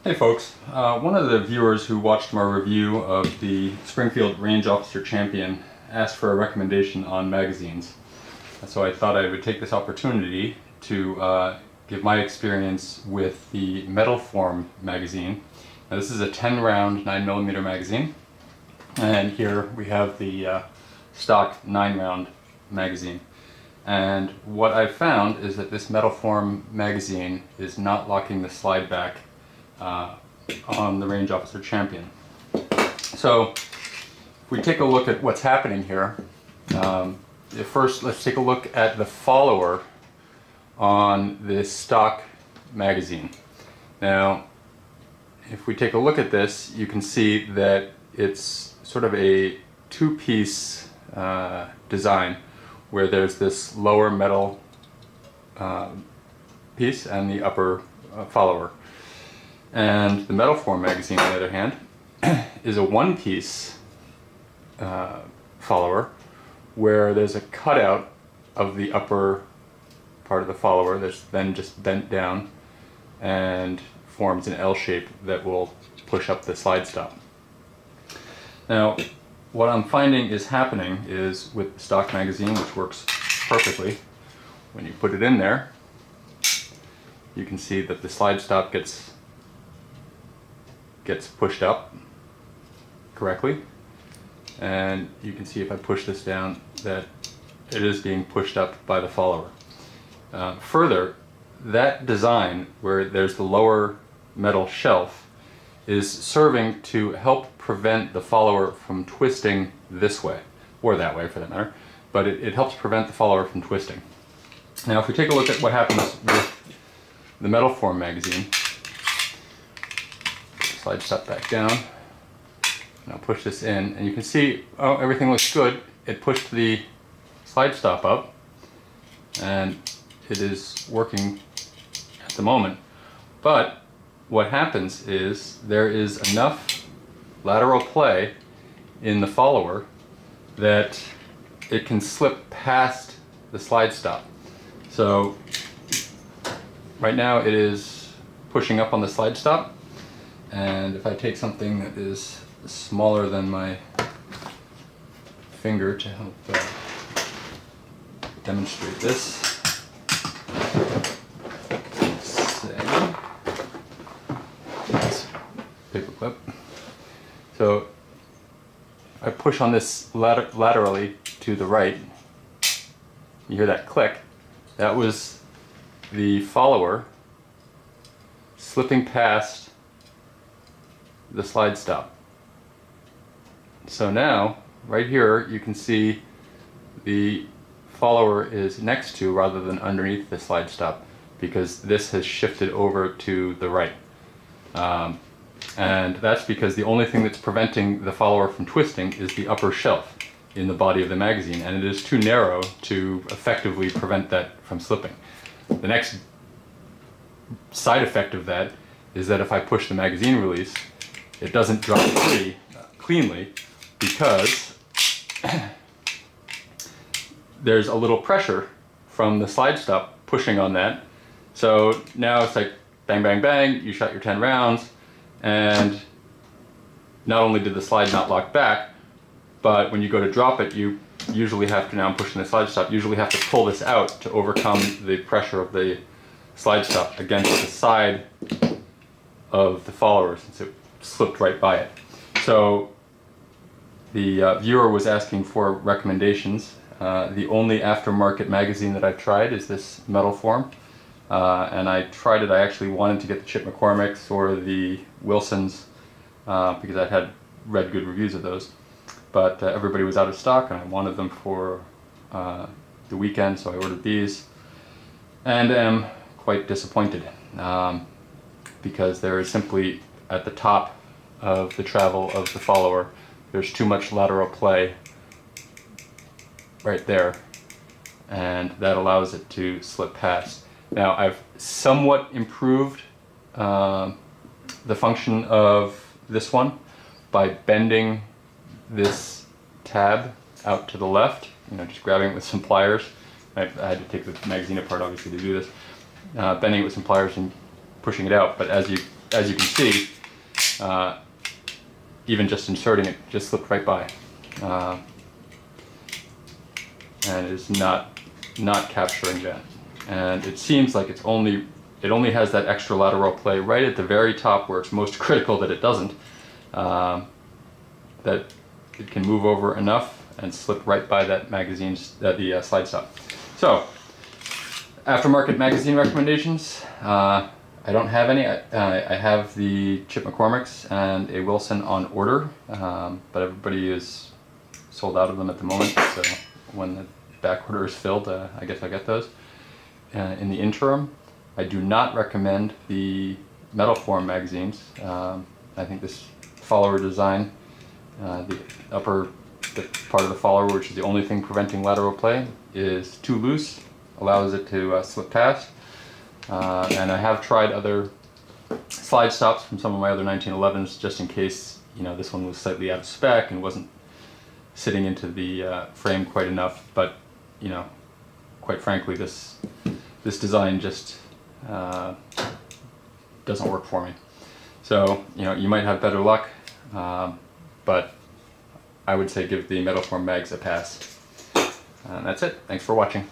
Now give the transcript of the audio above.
Hey folks, one of the viewers who watched my review of the Springfield Range Officer Champion asked for a recommendation on magazines. So I thought I would take this opportunity to give my experience with the Metal Form magazine. Now, this is a 10 round 9mm magazine, and here we have the stock 9 round magazine. And what I've found is that this Metal Form magazine is not locking the slide back on the Range Officer Champion. So if we take a look at what's happening here, first let's take a look at the follower on this stock magazine. Now if we take a look at this, you can see that it's sort of a two-piece design where there's this lower metal piece and the upper follower. And the Metal Form magazine, on the other hand, is a one-piece follower where there's a cutout of the upper part of the follower that's then just bent down and forms an L shape that will push up the slide stop. Now, what I'm finding is happening is with the stock magazine, which works perfectly, when you put it in there, you can see that the slide stop gets pushed up correctly, and you can see if I push this down that it is being pushed up by the follower. Further, that design where there's the lower metal shelf is serving to help prevent the follower from twisting this way, or that way for that matter, but it helps prevent the follower from twisting. Now if we take a look at what happens with the Metal Form magazine, slide step back down, and I'll push this in, and you can see, oh, everything looks good. It pushed the slide stop up, and it is working at the moment. But what happens is there is enough lateral play in the follower that it can slip past the slide stop. So right now it is pushing up on the slide stop, and if I take something that is smaller than my finger to help demonstrate this, say, this paper clip. So I push on this laterally to the right. You hear that click. That was the follower slipping past the slide stop. So now, right here, you can see the follower is next to rather than underneath the slide stop, because this has shifted over to the right. And that's because the only thing that's preventing the follower from twisting is the upper shelf in the body of the magazine, and it is too narrow to effectively prevent that from slipping. The next side effect of that is that if I push the magazine release, it doesn't drop free cleanly, because there's a little pressure from the slide stop pushing on that. So now it's like bang, bang, bang, you shot your 10 rounds, and not only did the slide not lock back, but when you go to drop it, you usually have to, now I'm pushing the slide stop, usually have to pull this out to overcome the pressure of the slide stop against the side of the follower, since it slipped right by it. So the viewer was asking for recommendations. The only aftermarket magazine that I've tried is this Metal Form, and I tried it. I actually wanted to get the Chip McCormick's or the Wilson's because I had read good reviews of those, but everybody was out of stock, and I wanted them for the weekend, so I ordered these, and am quite disappointed because there is simply, at the top of the travel of the follower, there's too much lateral play right there, and that allows it to slip past. Now I've somewhat improved the function of this one by bending this tab out to the left, just grabbing it with some pliers. I had to take the magazine apart obviously to do this, bending it with some pliers and pushing it out, but as you as you can see, even just inserting it just slipped right by, and it is not capturing that. And it seems like it only has that extra lateral play right at the very top where it's most critical that it doesn't, that it can move over enough and slip right by that the slide stop. So, aftermarket magazine recommendations. I don't have any. I have the Chip McCormick's and a Wilson on order, but everybody is sold out of them at the moment. So when the back order is filled, I guess I'll get those. In the interim, I do not recommend the metal form magazines. I think this follower design, the upper part of the follower, which is the only thing preventing lateral play, is too loose, allows it to slip past. And I have tried other slide stops from some of my other 1911s just in case, you know, this one was slightly out of spec and wasn't sitting into the frame quite enough. But, you know, quite frankly, this design just doesn't work for me. So, you know, you might have better luck, but I would say give the metal form mags a pass. And that's it. Thanks for watching.